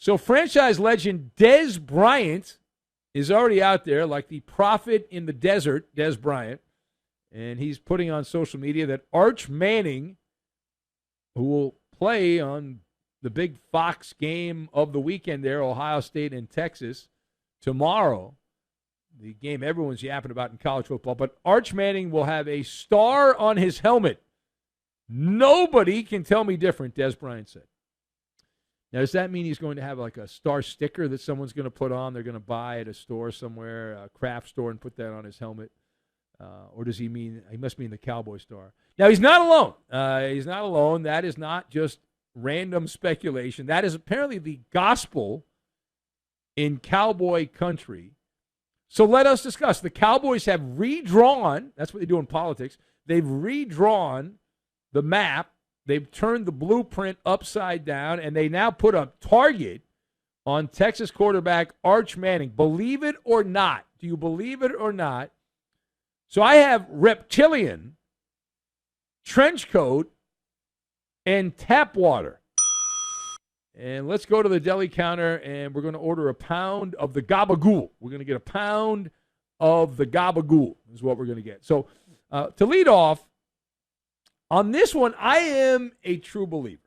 So franchise legend Dez Bryant is already out there like the prophet in the desert, Dez Bryant. And he's putting on social media that Arch Manning, who will play on the big Fox game of the weekend there, Ohio State and Texas, tomorrow, the game everyone's yapping about in college football, but Arch Manning will have a star on his helmet. Nobody can tell me different, Dez Bryant said. Now, does that mean he's going to have like a star sticker that someone's going to put on, they're going to buy at a store somewhere, a craft store, and put that on his helmet? Or does he must mean the Cowboy star? Now, he's not alone. He's not alone. That is not just random speculation. That is apparently the gospel in Cowboy country. So let us discuss. The Cowboys have redrawn, that's what they do in politics, they've redrawn the map. They've turned the blueprint upside down, and they now put a target on Texas quarterback Arch Manning. Believe it or not. Do you believe it or not? So I have reptilian, trench coat, and tap water. And let's go to the deli counter, and we're going to order a pound of the gabagool. We're going to get a pound of the gabagool is what we're going to get. So to lead off, on this one, I am a true believer.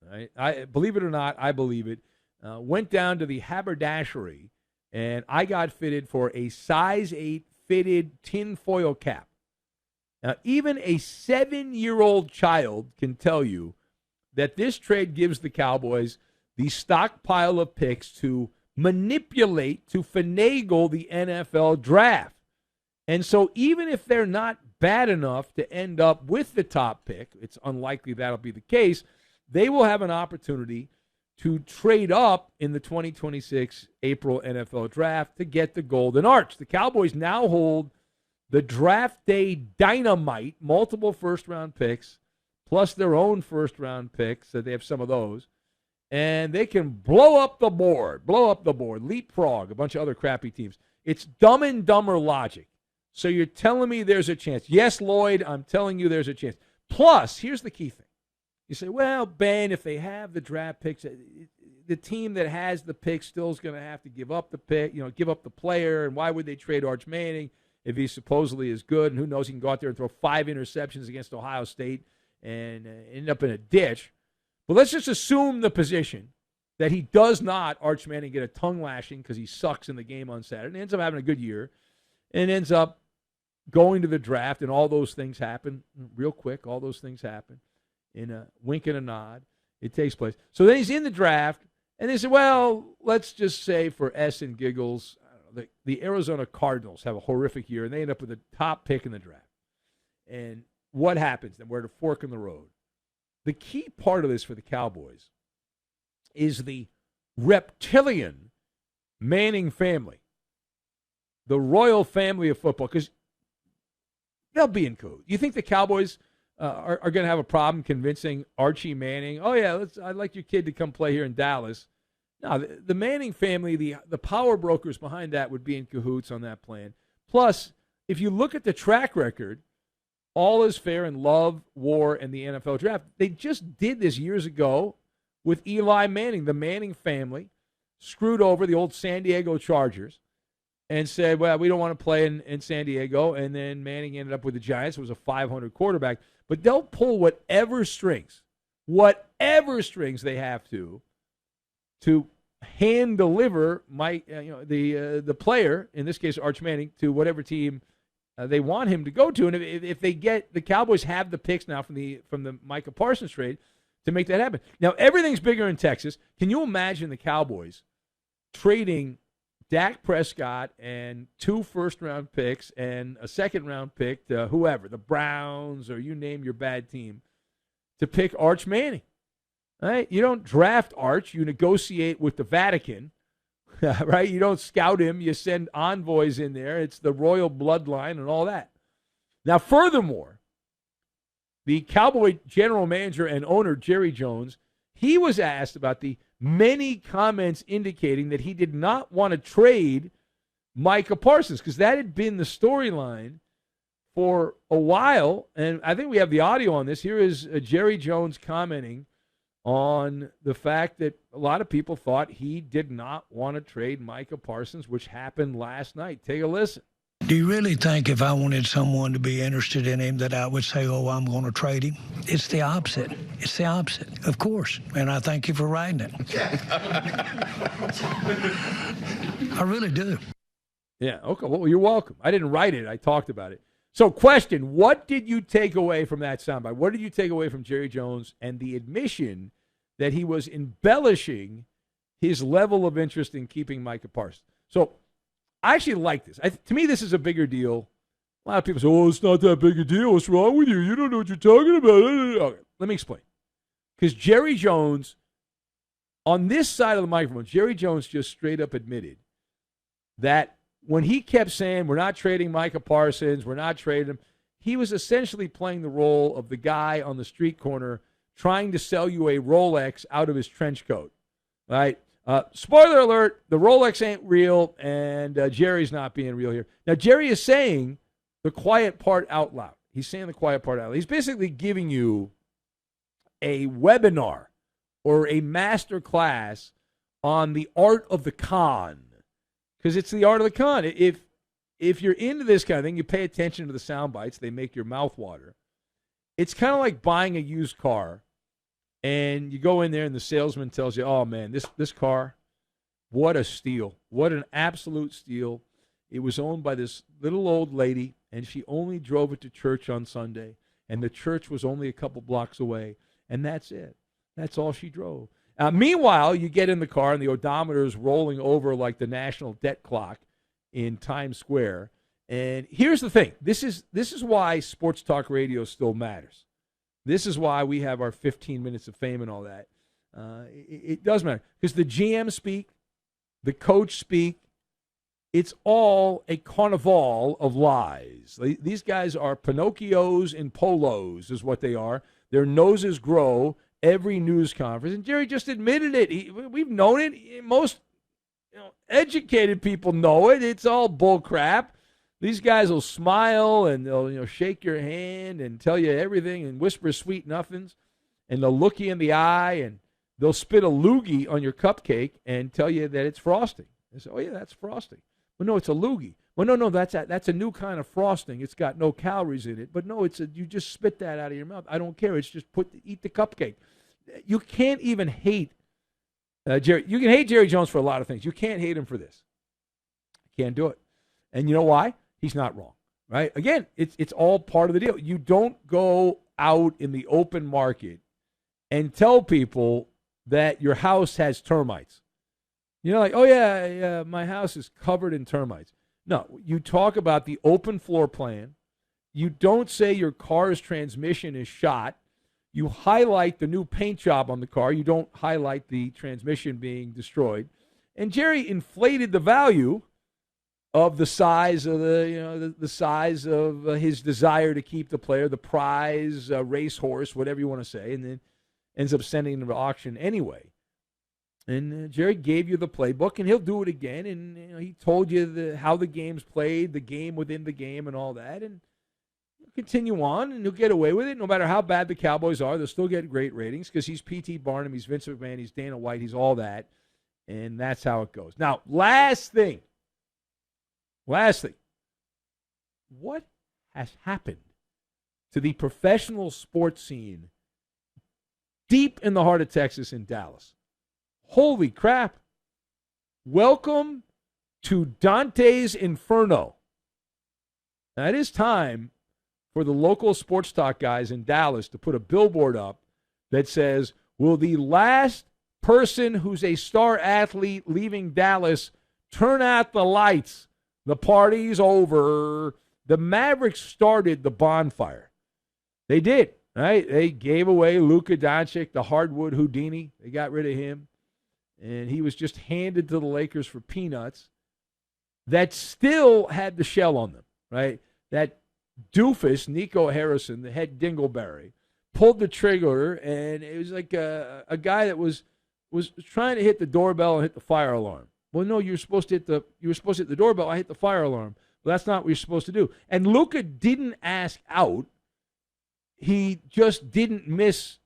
Right? I believe it or not, I believe it. Went down to the haberdashery, and I got fitted for a size 8 fitted tinfoil cap. Now, even a 7-year-old child can tell you that this trade gives the Cowboys the stockpile of picks to manipulate, to finagle the NFL draft. And so even if they're not bad enough to end up with the top pick, it's unlikely that'll be the case, they will have an opportunity to trade up in the 2026 April NFL draft to get the Golden Arch. The Cowboys now hold the draft day dynamite, multiple first-round picks, plus their own first-round picks, so they have some of those, and they can blow up the board, leapfrog, a bunch of other crappy teams. It's Dumb and Dumber logic. So you're telling me there's a chance. Yes, Lloyd, I'm telling you there's a chance. Plus, here's the key thing. You say, well, Ben, if they have the draft picks, the team that has the pick still is going to have to give up the pick, give up the player, and why would they trade Arch Manning if he supposedly is good? And who knows, he can go out there and throw 5 interceptions against Ohio State and end up in a ditch. But let's just assume the position that he does not, Arch Manning, get a tongue lashing because he sucks in the game on Saturday and ends up having a good year and ends up going to the draft, and all those things happen real quick. All those things happen in a wink and a nod. It takes place. So then he's in the draft, and they say, well, let's just say for S and giggles, the Arizona Cardinals have a horrific year, and they end up with the top pick in the draft. And what happens then? We're at a fork in the road. The key part of this for the Cowboys is the reptilian Manning family, the royal family of football, because they'll be in code. You think the Cowboys are going to have a problem convincing Archie Manning, oh, yeah, I'd like your kid to come play here in Dallas? No, the Manning family, the power brokers behind that would be in cahoots on that plan. Plus, if you look at the track record, all is fair in love, war, and the NFL draft. They just did this years ago with Eli Manning. The Manning family screwed over the old San Diego Chargers and said, well, we don't want to play in San Diego. And then Manning ended up with the Giants. It was a 500 quarterback. But they'll pull whatever strings they have to hand deliver the player, in this case Arch Manning, to whatever team they want him to go to. And if they get, the Cowboys have the picks now from the Micah Parsons trade to make that happen. Now, everything's bigger in Texas. Can you imagine the Cowboys trading Dak Prescott and 2 first-round picks and a second-round pick to whoever, the Browns or you name your bad team, to pick Arch Manning? Right? You don't draft Arch. You negotiate with the Vatican. Right? You don't scout him. You send envoys in there. It's the royal bloodline and all that. Now, furthermore, the Cowboy general manager and owner, Jerry Jones, he was asked about the many comments indicating that he did not want to trade Micah Parsons, because that had been the storyline for a while. And I think we have the audio on this. Here is Jerry Jones commenting on the fact that a lot of people thought he did not want to trade Micah Parsons, which happened last night. Take a listen. Do you really think if I wanted someone to be interested in him that I would say, oh, I'm going to trade him? It's the opposite. It's the opposite, of course. And I thank you for writing it. I really do. Yeah, okay. Well, you're welcome. I didn't write it. I talked about it. So, question, what did you take away from that soundbite? What did you take away from Jerry Jones and the admission that he was embellishing his level of interest in keeping Micah Parsons? So, I actually like this. To me, this is a bigger deal. A lot of people say, oh, it's not that big a deal. What's wrong with you? You don't know what you're talking about. Okay, let me explain. Because Jerry Jones, on this side of the microphone, Jerry Jones just straight up admitted that when he kept saying, we're not trading Micah Parsons, we're not trading him, he was essentially playing the role of the guy on the street corner trying to sell you a Rolex out of his trench coat, right? Spoiler alert, the Rolex ain't real, and Jerry's not being real here. Now, Jerry is saying the quiet part out loud. He's saying the quiet part out loud. He's basically giving you a webinar or a master class on the art of the con, because it's the art of the con. If you're into this kind of thing, you pay attention to the sound bites. They make your mouth water. It's kind of like buying a used car. And you go in there and the salesman tells you, oh, man, this car, what a steal. What an absolute steal. It was owned by this little old lady, and she only drove it to church on Sunday. And the church was only a couple blocks away. And that's it. That's all she drove. Meanwhile, you get in the car, and the odometer is rolling over like the national debt clock in Times Square. And here's the thing. This is why sports talk radio still matters. This is why we have our 15 minutes of fame and all that. It does matter because the GM speak, the coach speak. It's all a carnival of lies. These guys are Pinocchios in polos is what they are. Their noses grow every news conference. And Jerry just admitted it. We've known it. Most educated people know it. It's all bull crap. These guys will smile and they'll shake your hand and tell you everything and whisper sweet nothings, and they'll look you in the eye and they'll spit a loogie on your cupcake and tell you that it's frosting. They say, oh yeah, that's frosting. Well, no, it's a loogie. Well, no, that's a new kind of frosting. It's got no calories in it. But no, you just spit that out of your mouth. I don't care. It's just eat the cupcake. You can't even hate Jerry. You can hate Jerry Jones for a lot of things. You can't hate him for this. You can't do it. And you know why? He's not wrong, right? Again, it's all part of the deal. You don't go out in the open market and tell people that your house has termites. Like, oh, yeah, my house is covered in termites. No, you talk about the open floor plan. You don't say your car's transmission is shot. You highlight the new paint job on the car. You don't highlight the transmission being destroyed. And Jerry inflated the value of the size of the size of his desire to keep the player, the prize, racehorse, whatever you want to say, and then ends up sending him to auction anyway. And Jerry gave you the playbook, and he'll do it again. And he told you how the game's played, the game within the game, and all that. And he'll continue on, and he'll get away with it. No matter how bad the Cowboys are, they'll still get great ratings because he's P.T. Barnum, he's Vince McMahon, he's Dana White, he's all that. And that's how it goes. Now, last thing. What has happened to the professional sports scene deep in the heart of Texas in Dallas? Holy crap. Welcome to Dante's Inferno. Now, it is time for the local sports talk guys in Dallas to put a billboard up that says, will the last person who's a star athlete leaving Dallas turn out the lights? The party's over. The Mavericks started the bonfire. They did, right? They gave away Luka Doncic, the hardwood Houdini. They got rid of him. And he was just handed to the Lakers for peanuts. That still had the shell on them, right? That doofus, Nico Harrison, the head dingleberry, pulled the trigger, and it was like a guy that was trying to hit the doorbell and hit the fire alarm. Well, no, you were supposed to hit the doorbell. I hit the fire alarm. Well, that's not what you're supposed to do. And Luka didn't ask out. He just didn't miss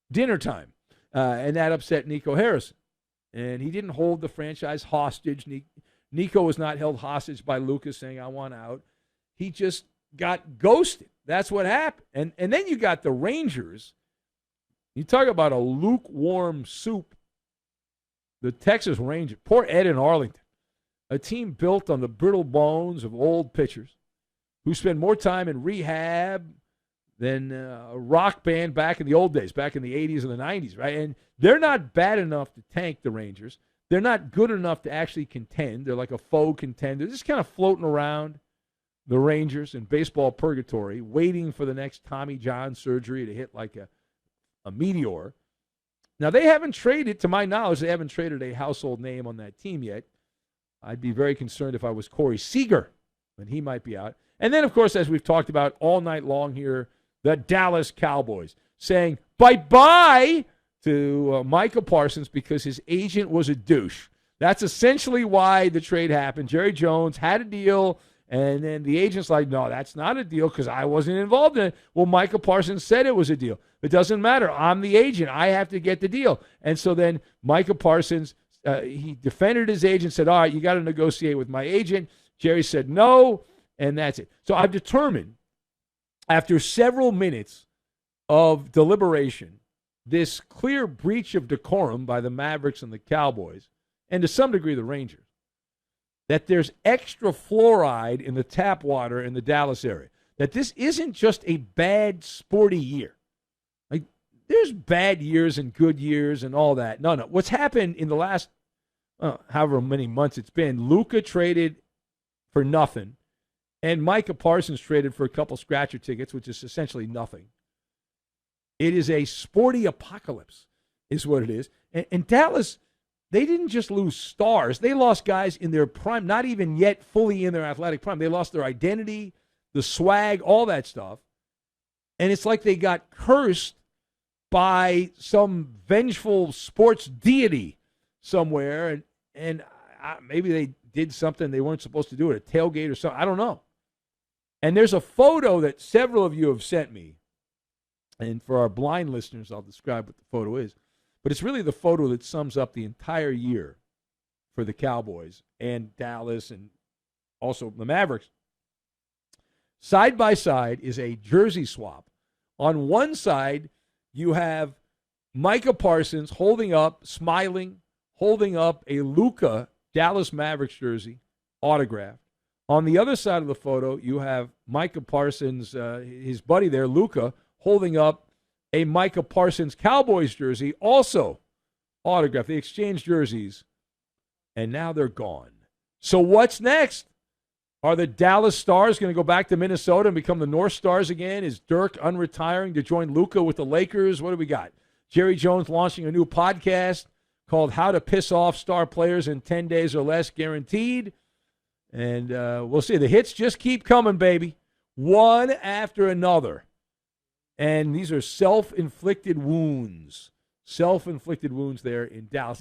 dinner time. and that upset Nico Harrison. And he didn't hold the franchise hostage. Nico was not held hostage by Lucas saying, I want out. He just got ghosted. That's what happened. And then you got the Rangers. You talk about a lukewarm soup. The Texas Rangers. Poor Ed in Arlington. A team built on the brittle bones of old pitchers who spend more time in rehab than a rock band back in the old days, back in the 80s and the 90s, right? And they're not bad enough to tank the Rangers. They're not good enough to actually contend. They're like a faux contender. They're just kind of floating around the Rangers in baseball purgatory, waiting for the next Tommy John surgery to hit like a meteor. Now, they haven't traded, to my knowledge, they haven't traded a household name on that team yet. I'd be very concerned if I was Corey Seager, and he might be out. And then, of course, as we've talked about all night long here, the Dallas Cowboys saying bye-bye to Micah Parsons because his agent was a douche. That's essentially why the trade happened. Jerry Jones had a deal, and then the agent's like, no, that's not a deal because I wasn't involved in it. Well, Micah Parsons said it was a deal. It doesn't matter. I'm the agent. I have to get the deal. And so then Micah Parsons, he defended his agent, said, all right, you got to negotiate with my agent. Jerry said no, and that's it. So I've determined, after several minutes of deliberation, this clear breach of decorum by the Mavericks and the Cowboys, and to some degree the Rangers, that there's extra fluoride in the tap water in the Dallas area. That this isn't just a bad sporty year. Like, there's bad years and good years and all that. No. What's happened in the last, however many months it's been, Luka traded for nothing, and Micah Parsons traded for a couple scratcher tickets, which is essentially nothing. It is a sporty apocalypse, is what it is. And Dallas, they didn't just lose stars. They lost guys in their prime, not even yet fully in their athletic prime. They lost their identity, the swag, all that stuff. And it's like they got cursed by some vengeful sports deity somewhere. And maybe they did something they weren't supposed to do at a tailgate or something. I don't know. And there's a photo that several of you have sent me. And for our blind listeners, I'll describe what the photo is. But it's really the photo that sums up the entire year for the Cowboys and Dallas and also the Mavericks. Side by side is a jersey swap. On one side, you have Micah Parsons holding up, smiling, holding up a Luka Dallas Mavericks jersey, autographed. On the other side of the photo, you have Micah Parsons, his buddy there, Luka, holding up a Micah Parsons Cowboys jersey, also autographed. They exchanged jerseys, and now they're gone. So what's next? Are the Dallas Stars going to go back to Minnesota and become the North Stars again? Is Dirk unretiring to join Luka with the Lakers? What do we got? Jerry Jones launching a new podcast called How to Piss Off Star Players in 10 Days or Less, guaranteed. And we'll see. The hits just keep coming, baby, one after another. And these are self-inflicted wounds there in Dallas.